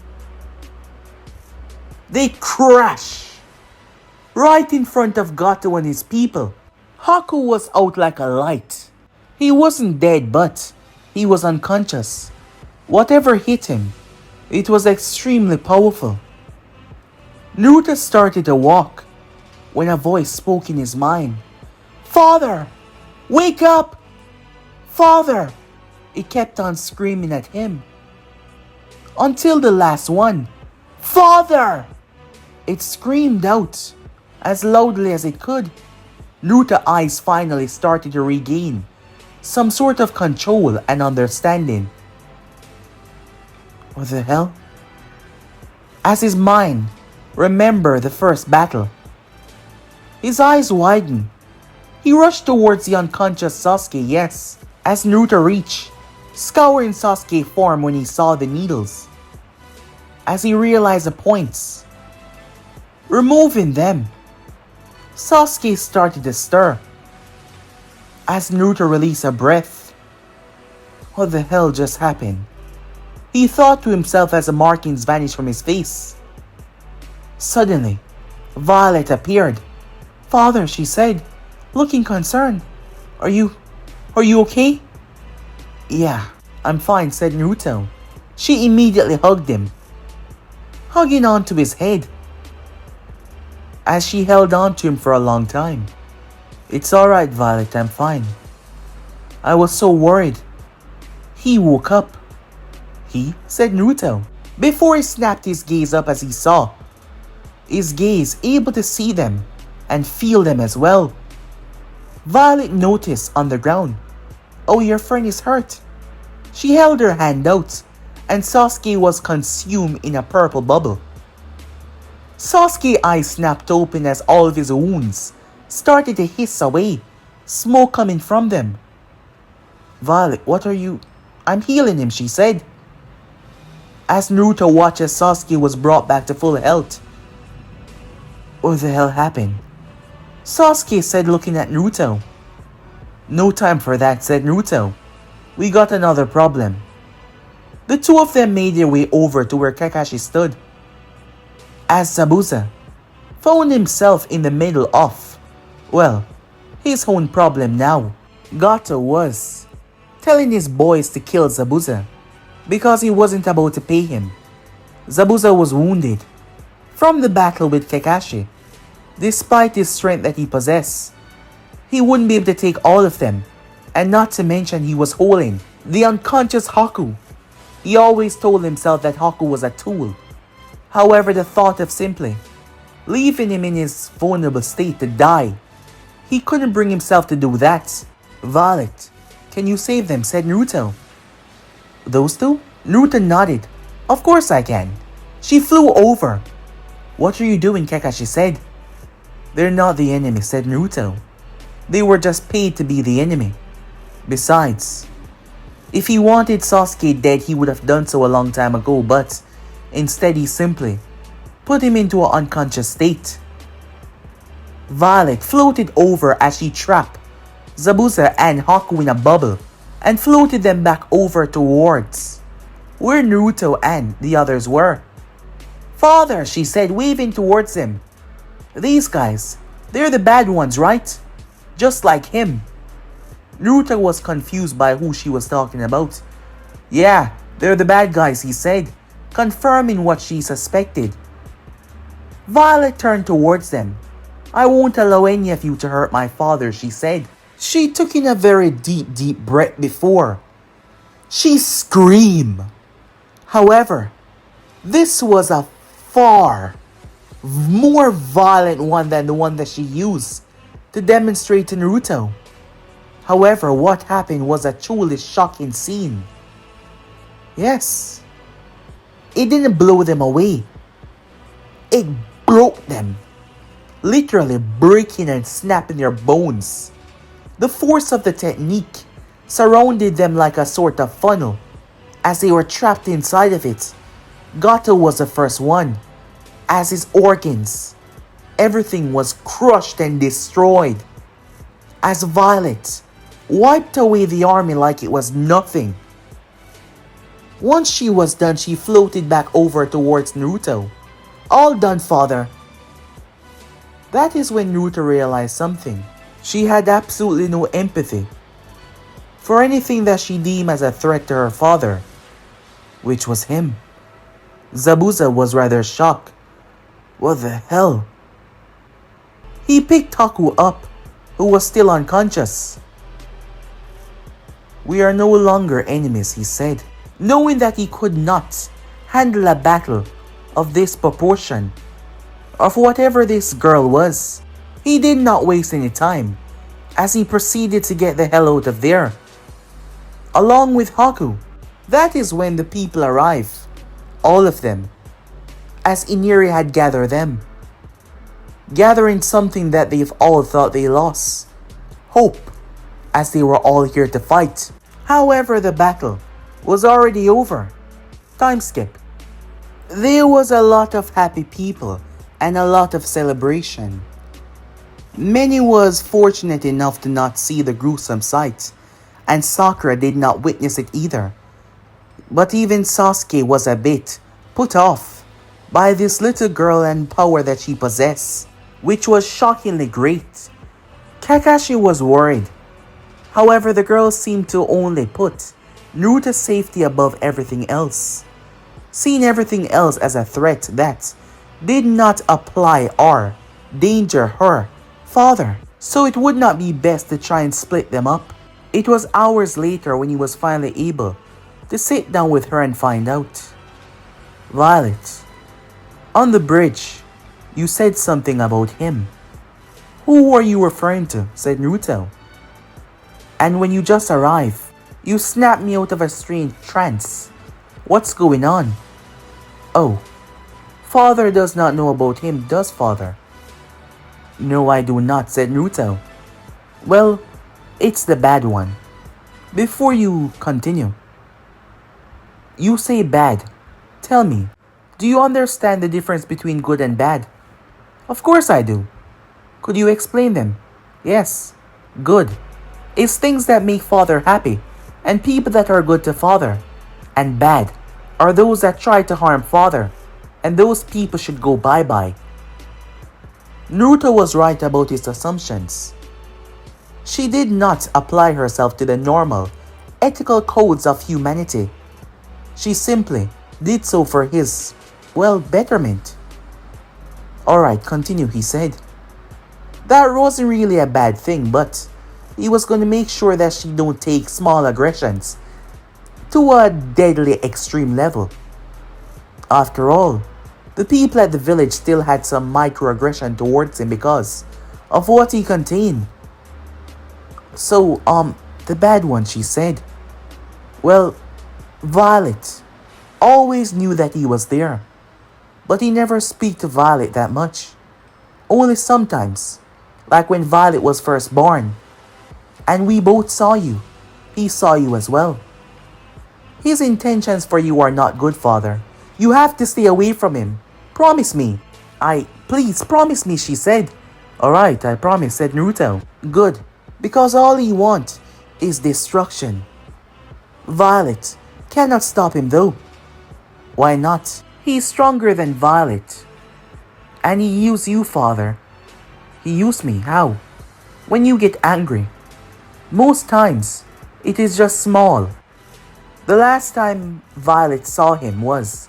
They crashed right in front of Gato and his people. Haku was out like a light. He wasn't dead, but he was unconscious. Whatever hit him, it was extremely powerful. Naruto started to walk when a voice spoke in his mind. "Father! Wake up! Father!" It kept on screaming at him. Until the last one. "Father!" It screamed out as loudly as it could. Naruto's eyes finally started to regain some sort of control and understanding. What the hell? As his mind remembered the first battle, his eyes widened. He rushed towards the unconscious Sasuke, yes, as Naruto reached, scouring Sasuke's form when he saw the needles. As he realized the points, removing them, Sasuke started to stir. As Naruto released a breath, what the hell just happened? He thought to himself as the markings vanished from his face. Suddenly, Violet appeared. "Father," she said, looking concerned. Are you okay?" "Yeah." I'm fine, said Naruto. She immediately hugged him, hugging onto his head as she held on to him for a long time. It's alright, Violet, I'm fine. I was so worried. He woke up. He, said Naruto, before he snapped his gaze up as he saw. His gaze able to see them and feel them as well. Violet noticed on the ground. Oh, your friend is hurt. She held her hand out, and Sasuke was consumed in a purple bubble. Sasuke's eyes snapped open as all of his wounds started to hiss away, smoke coming from them. Violet, what are you? I'm healing him, she said. As Naruto watched as Sasuke was brought back to full health. What the hell happened? Sasuke said, looking at Naruto. No time for that, said Naruto. We got another problem. The two of them made their way over to where Kakashi stood. As Zabuza found himself in the middle of, well, his own problem now. Gato was telling his boys to kill Zabuza because he wasn't about to pay him. Zabuza was wounded from the battle with Kakashi. Despite his strength that he possessed, he wouldn't be able to take all of them, and not to mention he was holding the unconscious Haku. He always told himself that Haku was a tool. However, the thought of simply leaving him in his vulnerable state to die, he couldn't bring himself to do that. Violet, can you save them? Said Naruto. Those two? Naruto nodded. Of course I can. She flew over. What are you doing? Kakashi said. They're not the enemy, said Naruto. They were just paid to be the enemy. Besides, if he wanted Sasuke dead, he would have done so a long time ago, but instead he simply put him into an unconscious state. Violet floated over as she trapped Zabuza and Haku in a bubble and floated them back over towards where Naruto and the others were. Father, she said, waving towards him. These guys, they're the bad ones, right? Just like him. Naruto was confused by who she was talking about. Yeah, they're the bad guys, he said, confirming what she suspected. Violet turned towards them. I won't allow any of you to hurt my father, she said. She took in a very deep breath before she screamed. However, this was a far more violent one than the one that she used to demonstrate to Naruto. However, what happened was a truly shocking scene. Yes, it didn't blow them away. It broke them, literally breaking and snapping their bones. The force of the technique surrounded them like a sort of funnel as they were trapped inside of it. Gato was the first one, as his organs, everything was crushed and destroyed. As Violet wiped away the army like it was nothing. Once she was done, she floated back over towards Naruto. All done, father. That is when Naruto realized something. She had absolutely no empathy for anything that she deemed as a threat to her father, which was him. Zabuza was rather shocked. What the hell? He picked Haku up, who was still unconscious. We are no longer enemies, he said, knowing that he could not handle a battle of this proportion, of whatever this girl was. He did not waste any time, as he proceeded to get the hell out of there, along with Haku. That is when the people arrived, all of them, as Iniri had gathered them, gathering something that they've all thought they lost, hope, as they were all here to fight. However, the battle was already over. Time skip. There was a lot of happy people and a lot of celebration. Many was fortunate enough to not see the gruesome sight, and Sakura did not witness it either. But even Sasuke was a bit put off by this little girl and power that she possessed, which was shockingly great. Kakashi was worried. However, the girl seemed to only put Naruto's safety above everything else. Seeing everything else as a threat that did not apply or danger her father. So it would not be best to try and split them up. It was hours later when he was finally able to sit down with her and find out. Violet, on the bridge, you said something about him. Who are you referring to? Said Naruto. And when you just arrived, you snapped me out of a strange trance. What's going on? Oh, father does not know about him, does father? No, I do not, said Naruto. Well, it's the bad one. Before you continue, you say bad. Tell me, do you understand the difference between good and bad? Of course I do. Could you explain them? Yes. Good is things that make father happy, and people that are good to father. And bad are those that try to harm father, and those people should go bye-bye. Naruto was right about his assumptions. She did not apply herself to the normal, ethical codes of humanity. She simply did so for his, well, betterment. Alright, continue, he said. That wasn't really a bad thing, but he was going to make sure that she don't take small aggressions to a deadly extreme level. After all, the people at the village still had some microaggression towards him because of what he contained. So, the bad one, she said. Well, Violet always knew that he was there, but he never speak to Violet that much. Only sometimes, like when Violet was first born. And we both saw you. He saw you as well. His intentions for you are not good, father. You have to stay away from him. Promise me. Please, promise me, she said. Alright, I promise, said Naruto. Good, because all he wants is destruction. Violet cannot stop him though. Why not? He's stronger than Violet. And he used you, father. He used me. How? When you get angry. Most times, it is just small. The last time Violet saw him was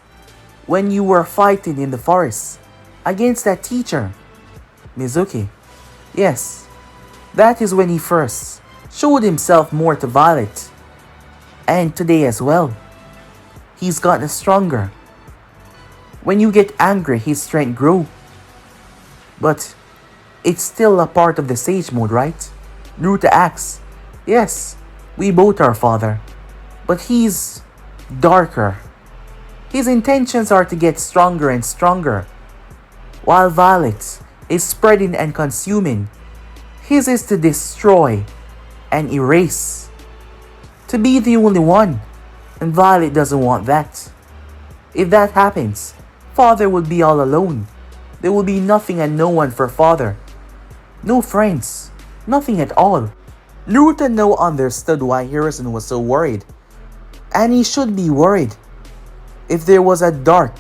when you were fighting in the forest against that teacher, Mizuki. Yes, that is when he first showed himself more to Violet. And today as well. He's gotten stronger. When you get angry, his strength grows. But it's still a part of the sage mode, right? Naruto asks. Yes, we both are, father. But he's darker. His intentions are to get stronger and stronger. While Violet is spreading and consuming, his is to destroy and erase. To be the only one. And Violet doesn't want that. If that happens, father would be all alone. There will be nothing and no one for father. No friends. Nothing at all. Naruto now understood why Hiruzen was so worried. And he should be worried. If there was a dark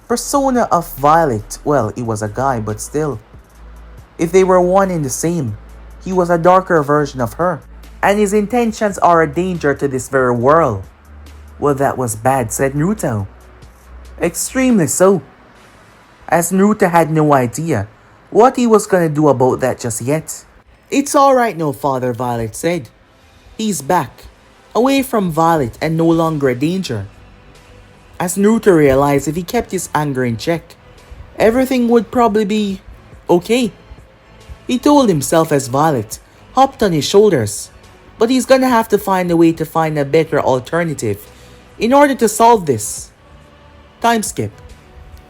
persona of Violet, well, he was a guy, but still. If they were one and the same, he was a darker version of her. And his intentions are a danger to this very world. Well, that was bad, said Naruto. Extremely so. As Naruto had no idea what he was gonna do about that just yet. It's alright now, father, Violet said. He's back, away from Violet and no longer a danger. As Naruto realized if he kept his anger in check, everything would probably be okay. He told himself as Violet hopped on his shoulders, but he's gonna have to find a way to find a better alternative in order to solve this. Time skip.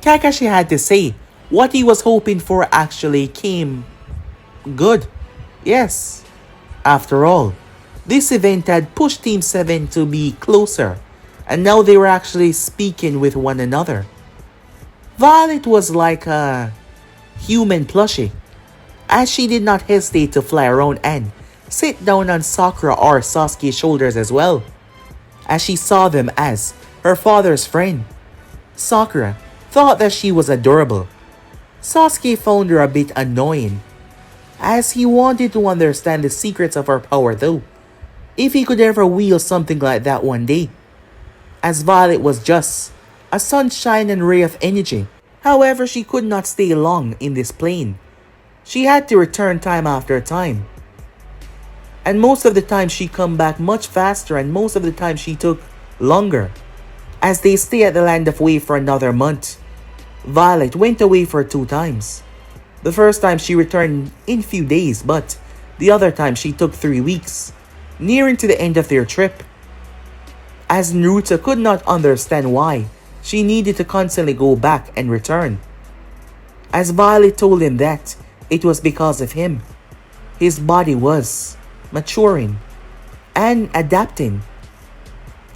Kakashi had to say what he was hoping for actually came good. Yes. After all, this event had pushed Team 7 to be closer, and now they were actually speaking with one another. Violet was like a human plushie, as she did not hesitate to fly around and sit down on Sakura or Sasuke's shoulders as well, as she saw them as her father's friend. Sakura thought that she was adorable. Sasuke found her a bit annoying, as he wanted to understand the secrets of her power though. if he could ever wield something like that one day, as Violet was just a sunshine and ray of energy. However, she could not stay long in this plane. She had to return time after time. And most of the time she come back much faster, and most of the time she took longer. As they stay at the Land of Wave for another month, Violet went away for 2 times. The first time she returned in few days, but the other time she took 3 weeks, nearing to the end of their trip. As Naruto could not understand why she needed to constantly go back and return. As Violet told him that it was because of him. His body was maturing and adapting.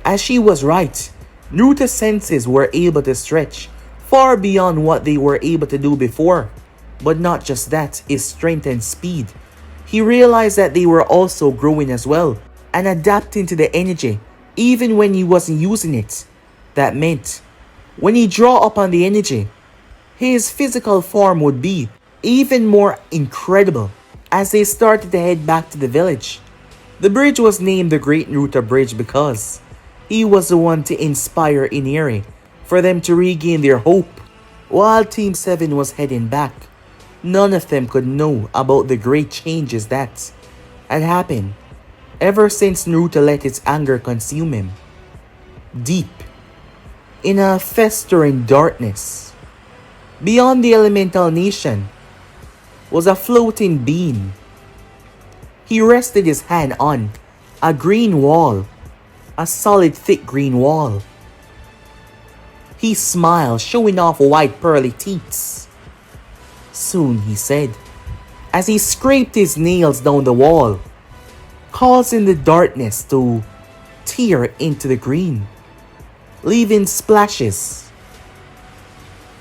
As she was right, Naruto's senses were able to stretch far beyond what they were able to do before. But not just that, his strength and speed. He realized that they were also growing as well and adapting to the energy even when he wasn't using it. That meant when he draw upon the energy, his physical form would be even more incredible. As they started to head back to the village, the bridge was named the Great Naruto Bridge because he was the one to inspire Inari for them to regain their hope. While Team 7 was heading back, none of them could know about the great changes that had happened ever since Naruto let his anger consume him. Deep in a festering darkness, beyond the elemental nation, was a floating being. He rested his hand on a green wall, a solid thick green wall. He smiled, showing off white pearly teeth. Soon, he said, as he scraped his nails down the wall, causing the darkness to tear into the green, leaving splashes.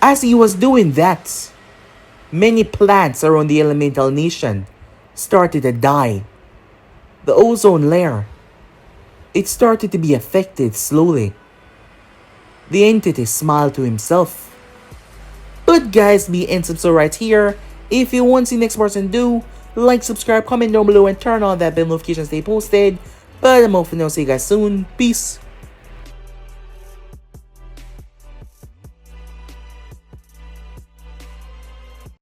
As he was doing that, many plants around the elemental nation started to die. The ozone layer, it started to be affected slowly. The entity smiled to himself. But guys, be and subscribe right here. If you want to see the next person do, like, subscribe, comment down below, and turn on that bell notification to stay posted. But I'm off for now. See you guys soon. Peace.